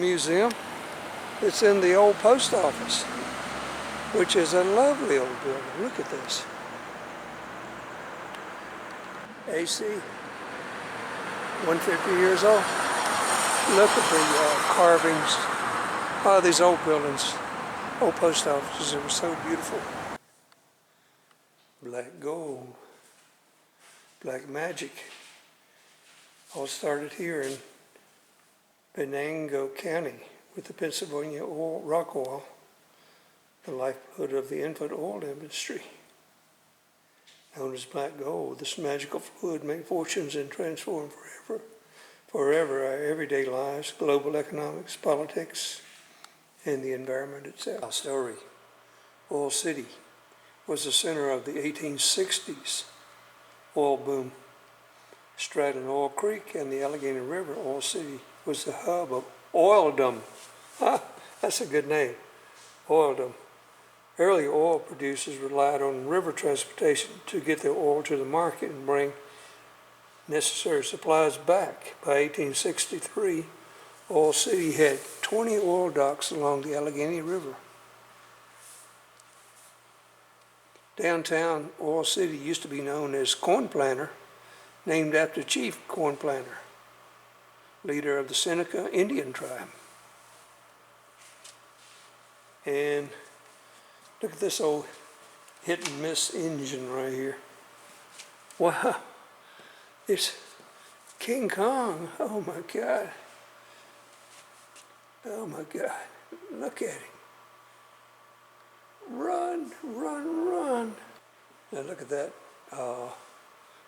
museum. It's in the old post office, which is a lovely old building. Look at this. AC, 150 years old. Look at the carvings. Oh, these old buildings, old post offices, they were so beautiful. Black gold, black magic. All started here in Venango County with the Pennsylvania rock oil, the lifeblood of the infant oil industry. Known as black gold, this magical fluid made fortunes and transformed forever our everyday lives, global economics, politics, and the environment itself. Our story, Oil City, was the center of the 1860s oil boom. Straddling Oil Creek and the Allegheny River, Oil City was the hub of oildom. That's a good name, oildom. Early oil producers relied on river transportation to get their oil to the market and bring necessary supplies back. By 1863, Oil City had 20 oil docks along the Allegheny River. Downtown Oil City used to be known as Corn Planter, named after Chief Corn Planter, leader of the Seneca Indian tribe. And look at this old hit and miss engine right here. Wow, it's King Kong. Oh my God. Oh my God, look at him. Run, run, run. Now look at that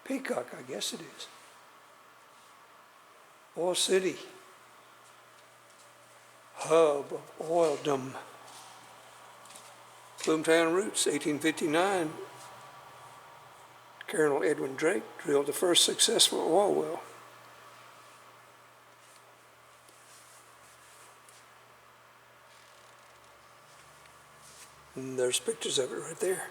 peacock, I guess it is. Oil City, hub of oildom. Boomtown roots, 1859. Colonel Edwin Drake drilled the first successful oil well. And there's pictures of it right there.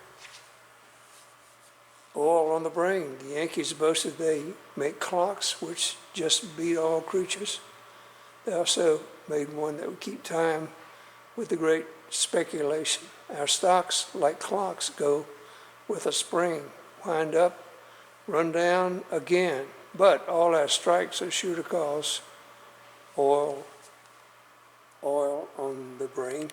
Oil on the brain. The Yankees boasted they make clocks which just beat all creatures. They also made one that would keep time with the great speculation. Our stocks, like clocks, go with a spring, wind up, run down again. But all our strikes are sure to cause oil on the brain.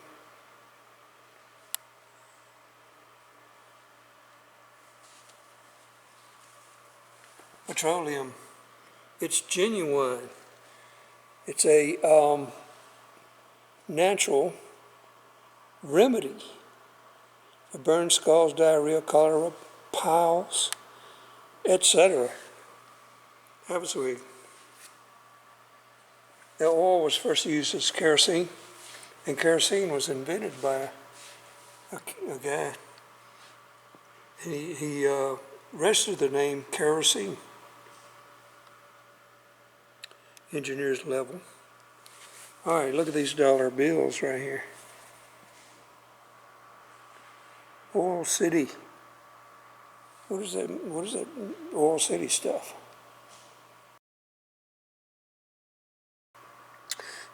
Petroleum, it's genuine. It's a natural remedy for burn scalds, diarrhea, cholera, piles, etc. Absolutely. The oil was first used as kerosene, and kerosene was invented by a guy, and he registered the name kerosene. Engineer's level. All right, look at these dollar bills right here. Oil City. What is that? What is that Oil City stuff?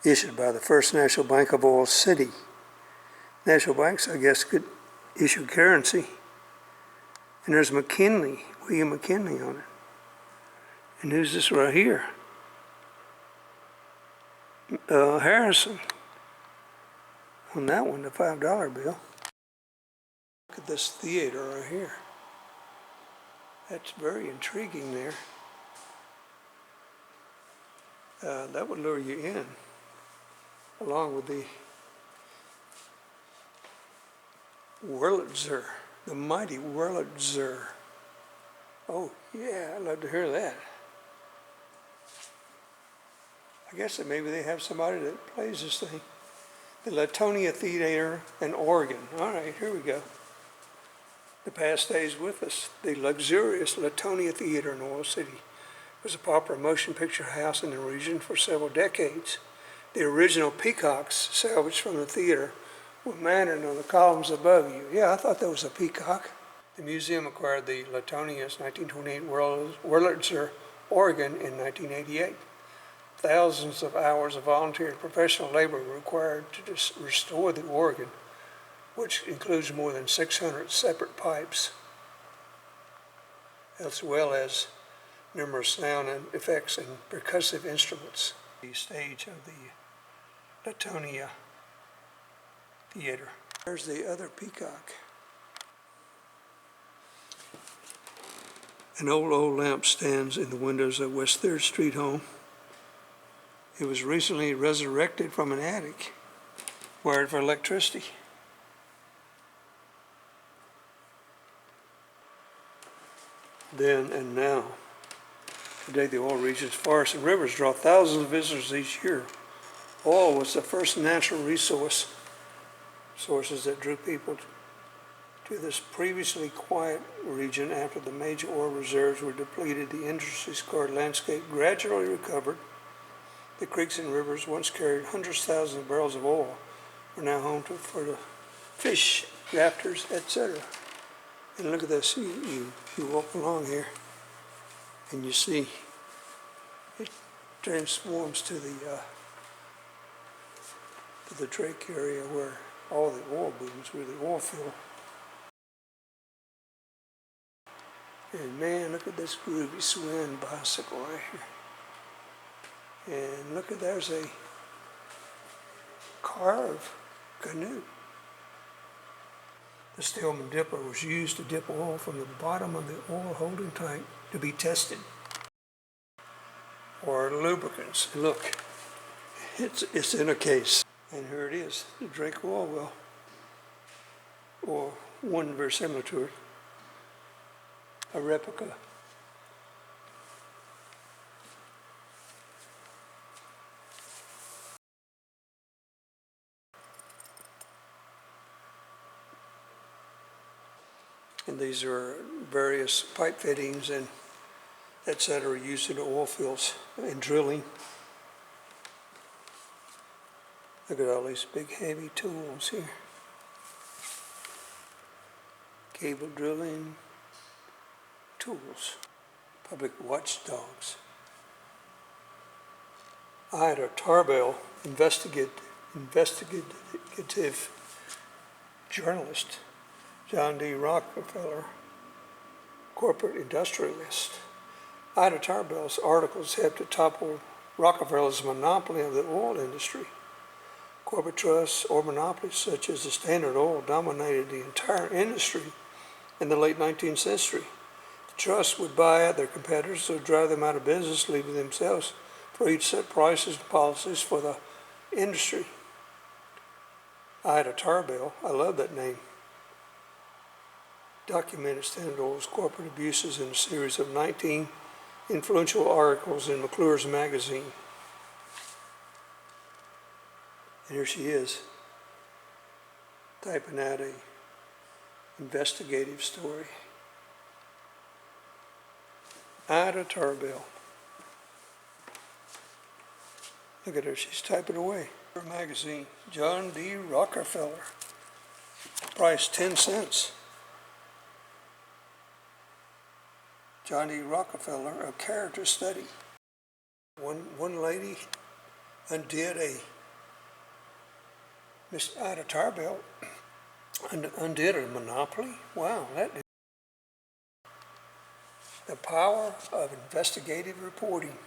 Issued by the First National Bank of Oil City. National banks, I guess, could issue currency. And there's McKinley, William McKinley on it. And who's this right here? Harrison on that one, the $5 bill. Look at this theater right here. That's very intriguing there. That would lure you in, along with the Wurlitzer, the mighty Wurlitzer. Oh yeah, I'd love to hear that. I guess that maybe they have somebody that plays this thing. The Latonia Theater in Oregon. All right, here we go. The past stays with us. The luxurious Latonia Theater in Oil City was a popular motion picture house in the region for several decades. The original peacocks salvaged from the theater were mounted on the columns above you. Yeah, I thought that was a peacock. The museum acquired the Latonia's 1928 Wurlitzer, Oregon in 1988. thousands of hours of volunteer and professional labor required to restore the organ, which includes more than 600 separate pipes, as well as numerous sound and effects and percussive instruments. The stage of the Latonia Theater. There's the other peacock. An old lamp stands in the windows of West 3rd Street home. It was recently resurrected from an attic, wired for electricity. Then and now. Today, the oil regions, forests, and rivers draw thousands of visitors each year. Oil was the first natural sources that drew people to this previously quiet region. After the major oil reserves were depleted, the industry-scarred landscape gradually recovered. The creeks and rivers once carried hundreds of thousands of barrels of oil are now home for the fish, raptors, etc. And look at this, you walk along here and you see it transforms to the Drake area where all the oil booms, where the oil field. And man, look at this groovy swing bicycle right here. And look at, there's a carved canoe. The Stillman dipper was used to dip oil from the bottom of the oil holding tank to be tested. Or lubricants. Look, it's in a case. And here it is, the Drake oil well. Or one very similar to it. A replica. And these are various pipe fittings and etc. used in the oil fields and drilling. Look at all these big heavy tools here. Cable drilling tools. Public watchdogs. Ida Tarbell, investigative journalist. John D. Rockefeller, corporate industrialist. Ida Tarbell's articles helped to topple Rockefeller's monopoly of the oil industry. Corporate trusts or monopolies such as the Standard Oil dominated the entire industry in the late 19th century. The trusts would buy out their competitors or drive them out of business, leaving themselves free to set prices and policies for the industry. Ida Tarbell, I love that name, documented Standard Oil's corporate abuses in a series of 19 influential articles in McClure's magazine. And here she is, typing out a investigative story. Ida Tarbell. Look at her, she's typing away. Her magazine, John D. Rockefeller, price 10 cents. John D. Rockefeller, a character study. One lady Miss Ida Tarbell undid a monopoly. Wow, the power of investigative reporting.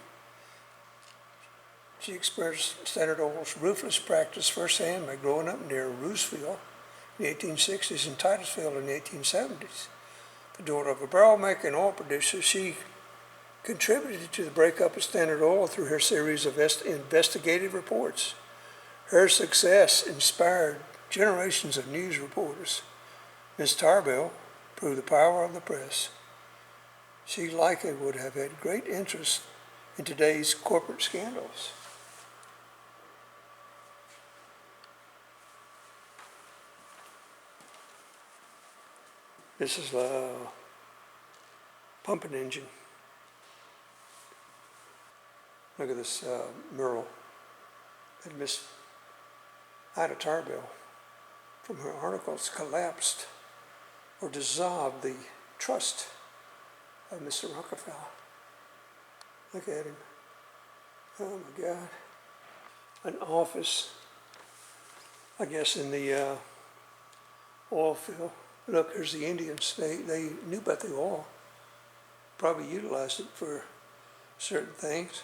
She experienced Standard Oil's ruthless practice firsthand by growing up near Roosevelt in the 1860s and Titusville in the 1870s. The daughter of a barrel maker and oil producer, she contributed to the breakup of Standard Oil through her series of investigative reports. Her success inspired generations of news reporters. Ms. Tarbell proved the power of the press. She likely would have had great interest in today's corporate scandals. This is a pumping engine. Look at this mural that Miss Ida Tarbell, from her articles, collapsed or dissolved the trust of Mr. Rockefeller. Look at him. Oh my God. An office, I guess, in the oil field. Look, there's the Indians. They knew about the oil, probably utilized it for certain things.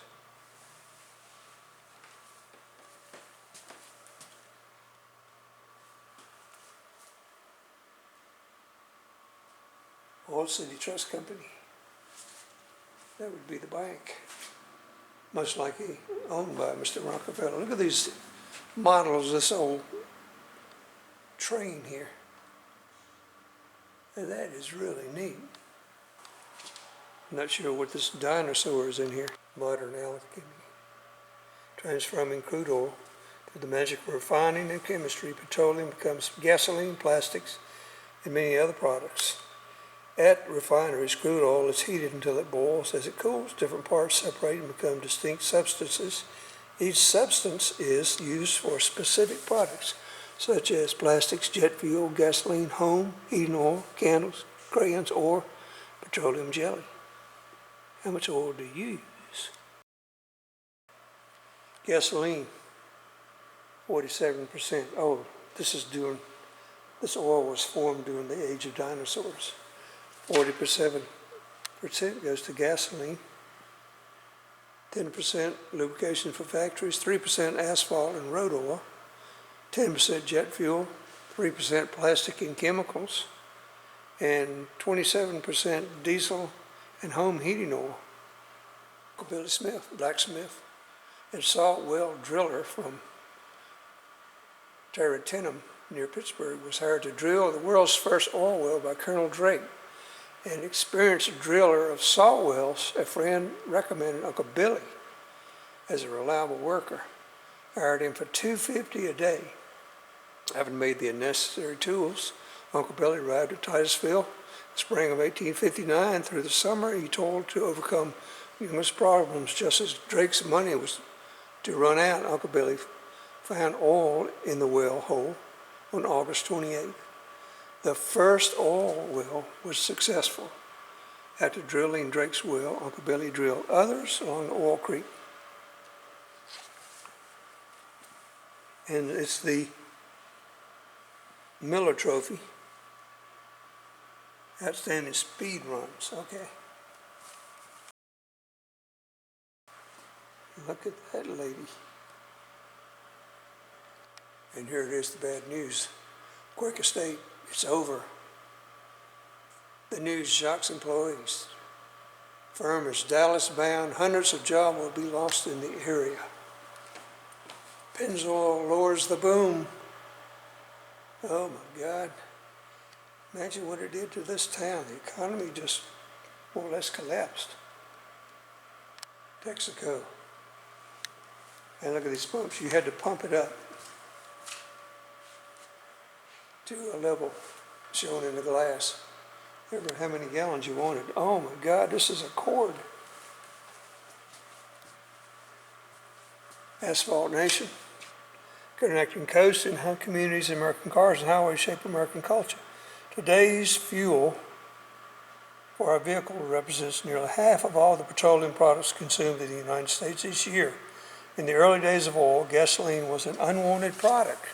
Oil City Trust Company. That would be the bank. Most likely owned by Mr. Rockefeller. Look at these models of this old train here. And that is really neat. I'm not sure what this dinosaur is in here. Modern alchemy. Transforming crude oil through the magic of refining and chemistry, petroleum becomes gasoline, plastics, and many other products. At refineries, crude oil is heated until it boils. As it cools, different parts separate and become distinct substances. Each substance is used for specific products, such as plastics, jet fuel, gasoline, home, heating oil, candles, crayons, or petroleum jelly. How much oil do you use? Gasoline, 47%. Oh, this oil was formed during the age of dinosaurs. 47% goes to gasoline, 10% lubrication for factories, 3% asphalt and road oil, 10% jet fuel, 3% plastic and chemicals, and 27% diesel and home heating oil. Billy Smith, blacksmith, and salt well driller from Tarratinum near Pittsburgh was hired to drill the world's first oil well by Colonel Drake. An experienced driller of salt wells, a friend recommended Uncle Billy as a reliable worker. Hired him for $250 a day. Having made the necessary tools, Uncle Billy arrived at Titusville in spring of 1859. Through the summer, he toiled to overcome numerous problems. Just as Drake's money was to run out, Uncle Billy found oil in the well hole on August 28th. The first oil well was successful. After drilling Drake's well, Uncle Billy drilled others along the Oil Creek. And it's the Miller Trophy. Outstanding speed runs, okay. Look at that lady. And here it is, the bad news. Quaker State, it's over. The news shocks employees. Firm is Dallas bound. Hundreds of jobs will be lost in the area. Pennzoil lowers the boom. Oh my God. Imagine what it did to this town. The economy just more or less collapsed. Texaco. And look at these pumps. You had to pump it up to a level shown in the glass. Remember how many gallons you wanted. Oh my God, this is a cord. Asphalt Nation, connecting coasts and communities, American cars and highways shape American culture. Today's fuel for our vehicle represents nearly half of all the petroleum products consumed in the United States each year. In the early days of oil, gasoline was an unwanted product.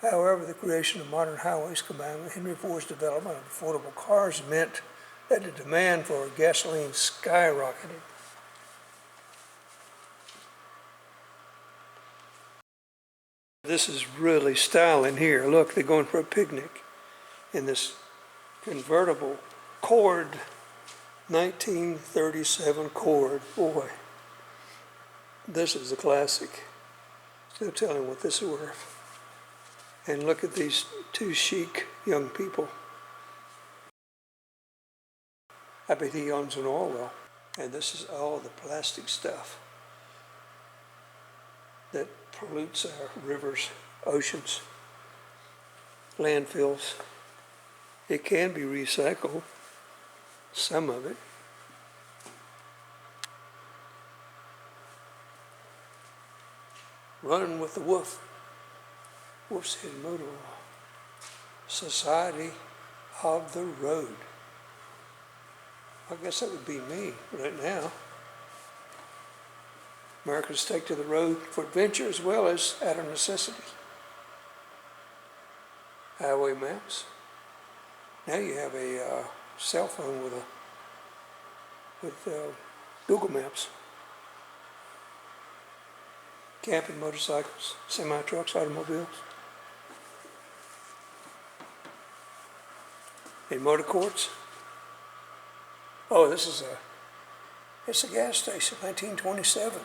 However, the creation of modern highways combined with Henry Ford's development of affordable cars meant that the demand for gasoline skyrocketed. This is really styling here. Look, they're going for a picnic in this convertible Cord, 1937 Cord. Boy, this is a classic. Still telling what this is worth. And look at these two chic young people. I bet he owns an oil well. And this is all the plastic stuff that pollutes our rivers, oceans, landfills. It can be recycled, some of it. Running with the wolf. Wolf's Head Motor Oil. Society of the Road. I guess that would be me right now. Americans take to the road for adventure as well as out of necessity. Highway maps. Now you have a cell phone with Google Maps. Camping, motorcycles, semi-trucks, automobiles. And motor courts. Oh, it's a gas station, 1927.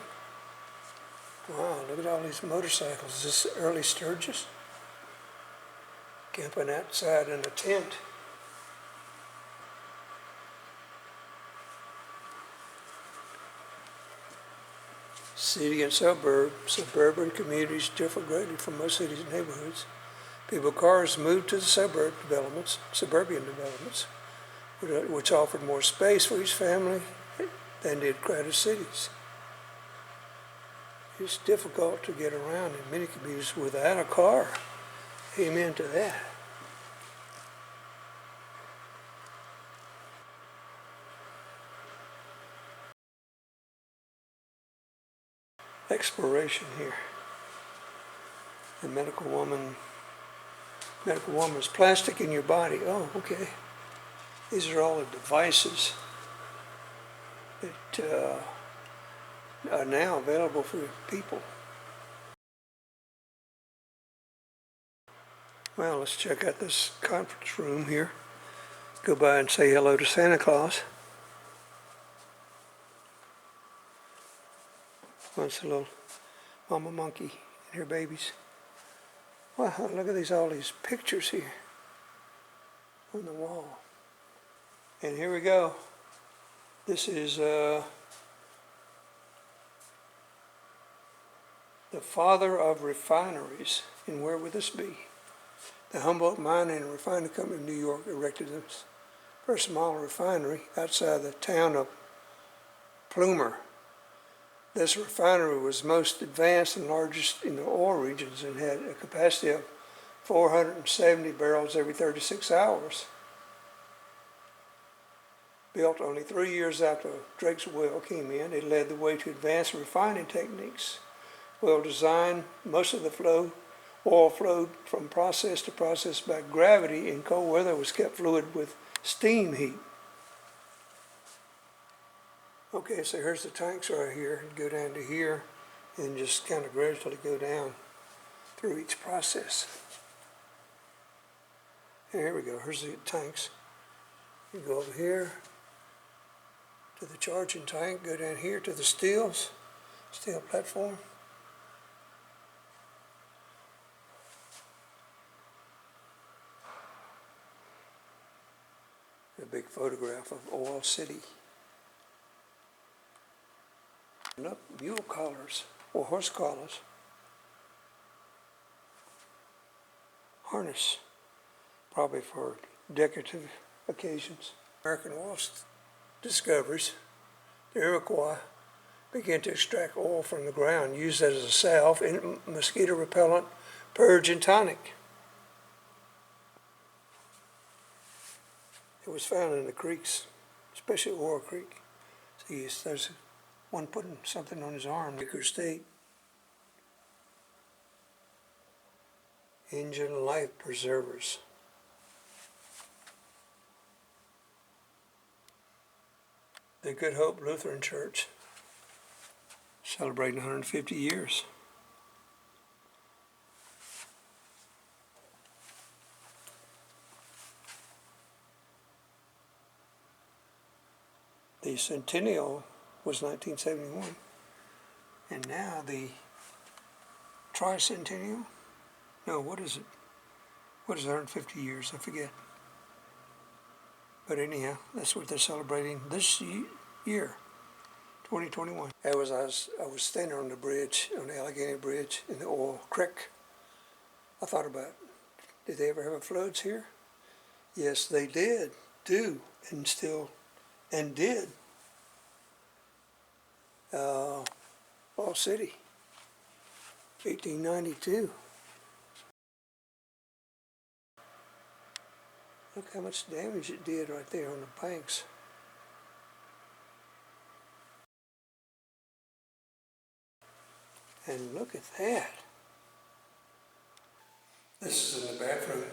Wow, look at all these motorcycles. Is this early Sturgis? Camping outside in a tent. City and suburban communities differ greatly from most cities and neighborhoods. People with cars moved to the suburban developments, which offered more space for each family than did crowded cities. It's difficult to get around in many communities without a car. Amen to that. Exploration here. The medical woman's plastic in your body. Oh, okay. These are all the devices that are now available for people. Well, let's check out this conference room here. Go by and say hello to Santa Claus. Once a little mama monkey and her babies. Wow, look at all these pictures here on the wall. And here we go. This is the father of refineries. And where would this be? The Humboldt Mining and Refining Company of New York erected this first model refinery outside the town of Plumer. This refinery was most advanced and largest in the oil regions and had a capacity of 470 barrels every 36 hours. Built only 3 years after Drake's well came in, it led the way to advanced refining techniques. Well designed, most of the oil flowed from process to process by gravity. In cold weather, was kept fluid with steam heat. Okay, so here's the tanks right here. Go down to here and just kind of gradually go down through each process. And here we go. Here's the tanks. You go over here to the charging tank, go down here to the steel platform. A big photograph of Oil City. Up mule collars or horse collars. Harness, probably for decorative occasions. American oil discoveries, the Iroquois began to extract oil from the ground, used it as a salve, and mosquito repellent, purge, and tonic. It was found in the creeks, especially Oil Creek. See, there's one putting something on his arm. Baker State. Engine life preservers. The Good Hope Lutheran Church, celebrating 150 years. The centennial was 1971, and now the tricentennial? No, what is it? What is 150 years? I forget. But anyhow, that's what they're celebrating this year, 2021. I was standing on the bridge, on the Allegheny Bridge in the Oil Creek. I thought about, did they ever have floods here? Yes, they did, and did. Oil City, 1892. Look how much damage it did right there on the banks. And look at that. This is in the bathroom.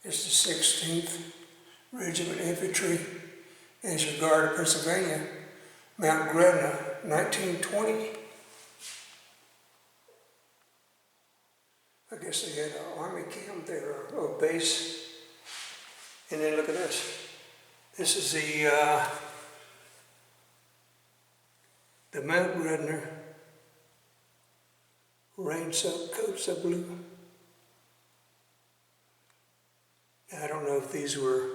It's the 16th Regiment Infantry, National Guard of Pennsylvania, Mount Gretna, 1920. I guess they had an army camp there, or base. And then look at this. This is the Mount Gretna rain-soaked coats of blue. Now, I don't know if these were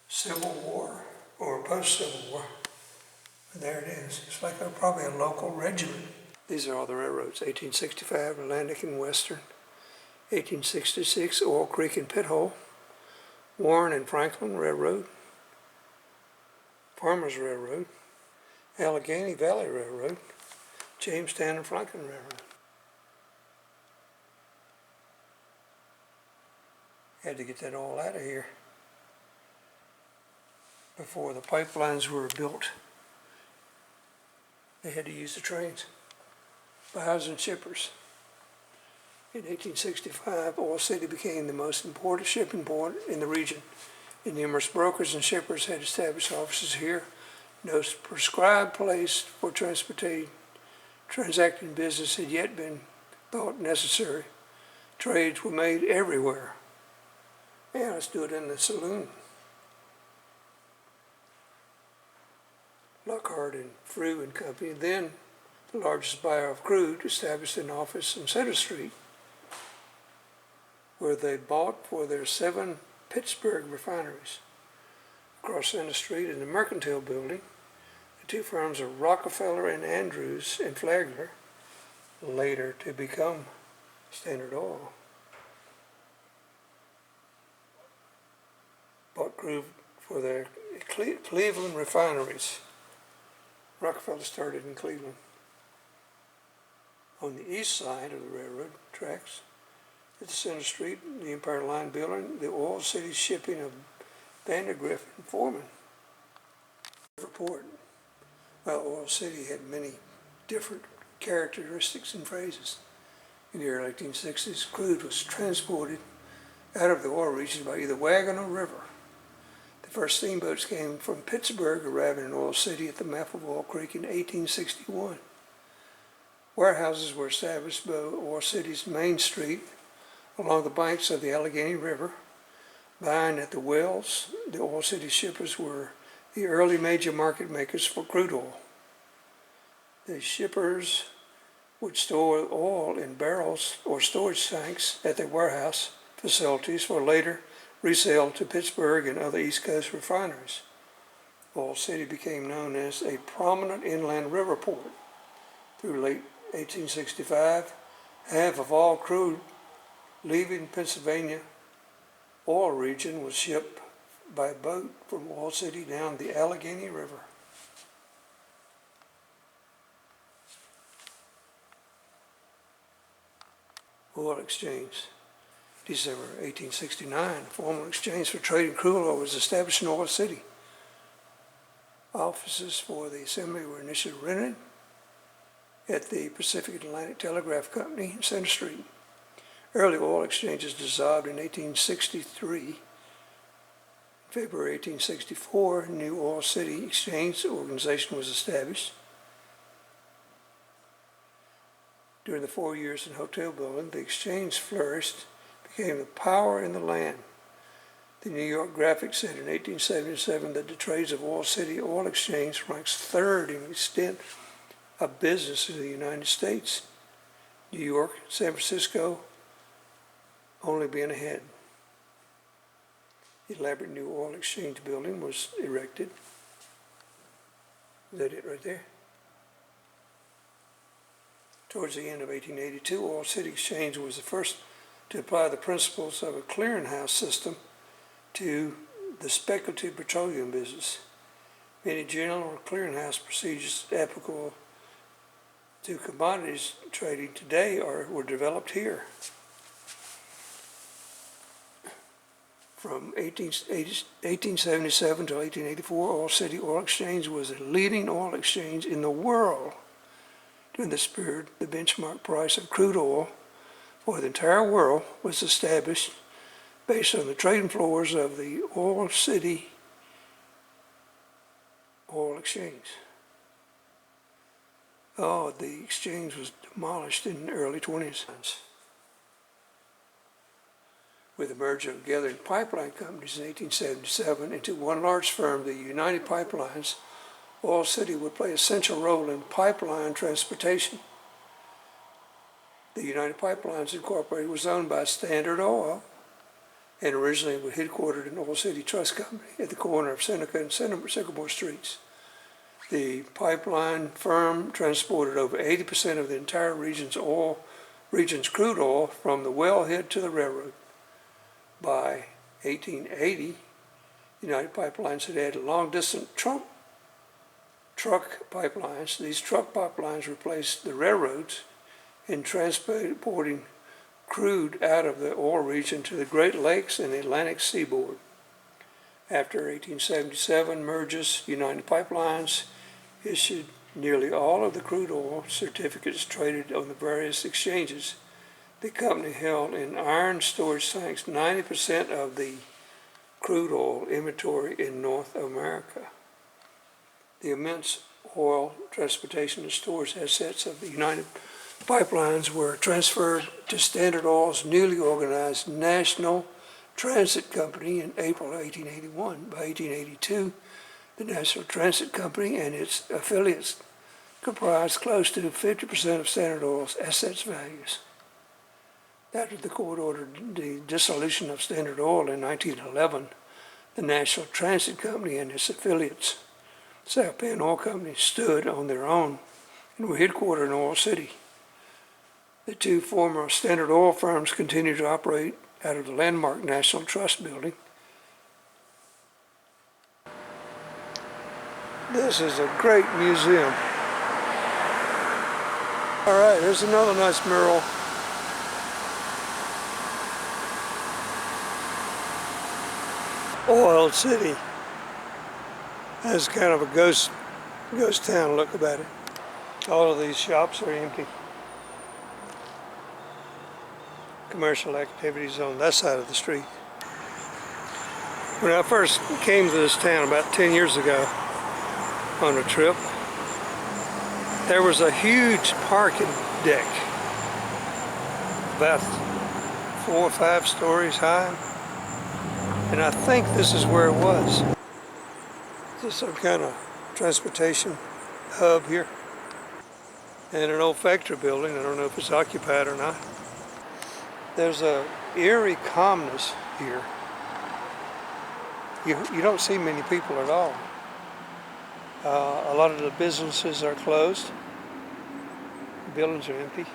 Civil War or post-Civil War, but there it is. It's like probably a local regiment. These are all the railroads: 1865 Atlantic and Western, 1866 Oil Creek and Pit Hole, Warren and Franklin Railroad, Farmers Railroad, Allegheny Valley Railroad, Jamestown and Franklin Railroad. Had to get that all out of here before the pipelines were built. They had to use the trains. Buyers and shippers. In 1865, Oil City became the most important shipping port in the region, and numerous brokers and shippers had established offices here. No prescribed place for transacting business had yet been thought necessary. Trades were made everywhere. Yeah, let's do it in the saloon. Lockhart and Frew and Company, then the largest buyer of crude, established an office on Center Street, where they bought for their 7 Pittsburgh refineries. Across Center Street in the Mercantile Building, the two firms of Rockefeller and Andrews and Flagler, later to become Standard Oil, bought crude for their Cleveland refineries. Rockefeller started in Cleveland. On the east side of the railroad tracks, at the Center Street, the Empire Line Building, the Oil City shipping of Vandergrift and Foreman. Report. Well, Oil City had many different characteristics and phrases. In the early 1860s, crude was transported out of the oil regions by either wagon or river. The first steamboats came from Pittsburgh, arriving in Oil City at the mouth of Oil Creek in 1861. Warehouses were established by Oil City's Main Street along the banks of the Allegheny River. Buying at the wells, the Oil City shippers were the early major market makers for crude oil. The shippers would store oil in barrels or storage tanks at their warehouse facilities for later resale to Pittsburgh and other East Coast refineries. Oil City became known as a prominent inland river port. Through late 1865, half of all crude leaving Pennsylvania oil region was shipped by boat from Oil City down the Allegheny River. Oil exchange. December 1869, a formal exchange for trading crude oil was established in Oil City. Offices for the assembly were initially rented at the Pacific Atlantic Telegraph Company in Center Street. Early oil exchanges dissolved in 1863. In February 1864, a new Oil City Exchange organization was established. During the 4 years in hotel building, the exchange flourished, became the power in the land. The New York Graphic said in 1877 that the trades of Oil City Oil Exchange ranks third in extent of business in the United States. New York, San Francisco only being ahead. The elaborate new oil exchange building was erected. Is that it right there? Towards the end of 1882, Oil City Exchange was the first to apply the principles of a clearinghouse system to the speculative petroleum business. Many general clearinghouse procedures applicable to commodities trading today were developed here. From 1877 to 1884, Oil City Oil Exchange was the leading oil exchange in the world. During this period, the benchmark price of crude oil for the entire world was established based on the trading floors of the Oil City Oil Exchange. Oh, the exchange was demolished in the early 20s. With the merger of gathering pipeline companies in 1877 into one large firm, the United Pipelines, Oil City would play a central role in pipeline transportation. The United Pipelines Incorporated was owned by Standard Oil and originally was headquartered in Oil City Trust Company at the corner of Seneca and Sycamore Streets. The pipeline firm transported over 80% of the entire region's crude oil from the wellhead to the railroad. By 1880, United Pipelines had added long-distance truck pipelines. These truck pipelines replaced the railroads in transporting crude out of the oil region to the Great Lakes and the Atlantic seaboard. After 1877 mergers, United Pipelines issued nearly all of the crude oil certificates traded on the various exchanges. The company held in iron storage tanks 90% of the crude oil inventory in North America. The immense oil transportation and storage assets of the United Pipelines were transferred to Standard Oil's newly organized National Transit Company in April 1881. By 1882, the National Transit Company and its affiliates comprised close to 50% of Standard Oil's assets values. After the court ordered the dissolution of Standard Oil in 1911, the National Transit Company and its affiliates, South Penn Oil Company, stood on their own and were headquartered in Oil City. The two former Standard Oil firms continue to operate out of the landmark National Trust Building. This is a great museum. All right, here's another nice mural. Oil City has kind of a ghost town look about it. All of these shops are empty. Commercial activities on that side of the street. When I first came to this town about 10 years ago on a trip, there was a huge parking deck, about 4 or 5 stories high, and I think this is where it was. There's some kind of transportation hub here, and an old factory building. I don't know if it's occupied or not. There's a eerie calmness here. You don't see many people at all. A lot of the businesses are closed. The buildings are empty.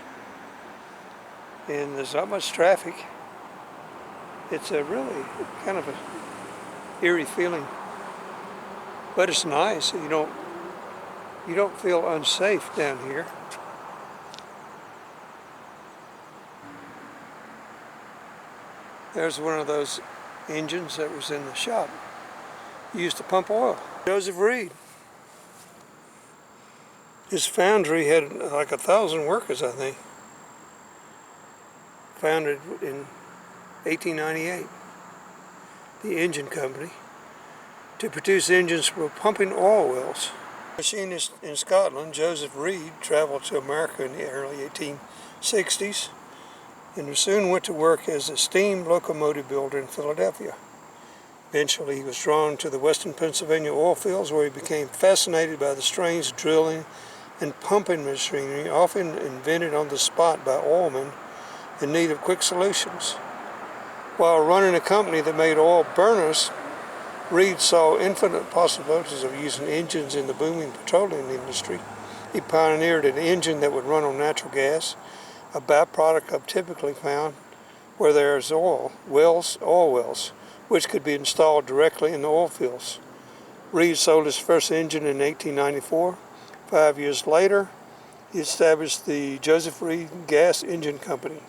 And there's not much traffic. It's a really kind of a eerie feeling. But it's nice. You don't feel unsafe down here. There's one of those engines that was in the shop. Used to pump oil. Joseph Reed. His foundry had like 1,000 workers, I think. Founded in 1898. The engine company to produce engines for pumping oil wells. Machinist in Scotland, Joseph Reed traveled to America in the early 1860s. And soon went to work as a steam locomotive builder in Philadelphia. Eventually, he was drawn to the western Pennsylvania oil fields, where he became fascinated by the strange drilling and pumping machinery, often invented on the spot by oilmen in need of quick solutions. While running a company that made oil burners, Reed saw infinite possibilities of using engines in the booming petroleum industry. He pioneered an engine that would run on natural gas, a byproduct typically found where there is oil wells, which could be installed directly in the oil fields. Reed sold his first engine in 1894. 5 years later, he established the Joseph Reed Gas Engine Company.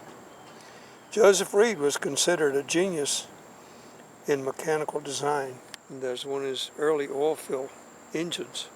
Joseph Reed was considered a genius in mechanical design. And there's one of his early oil field engines.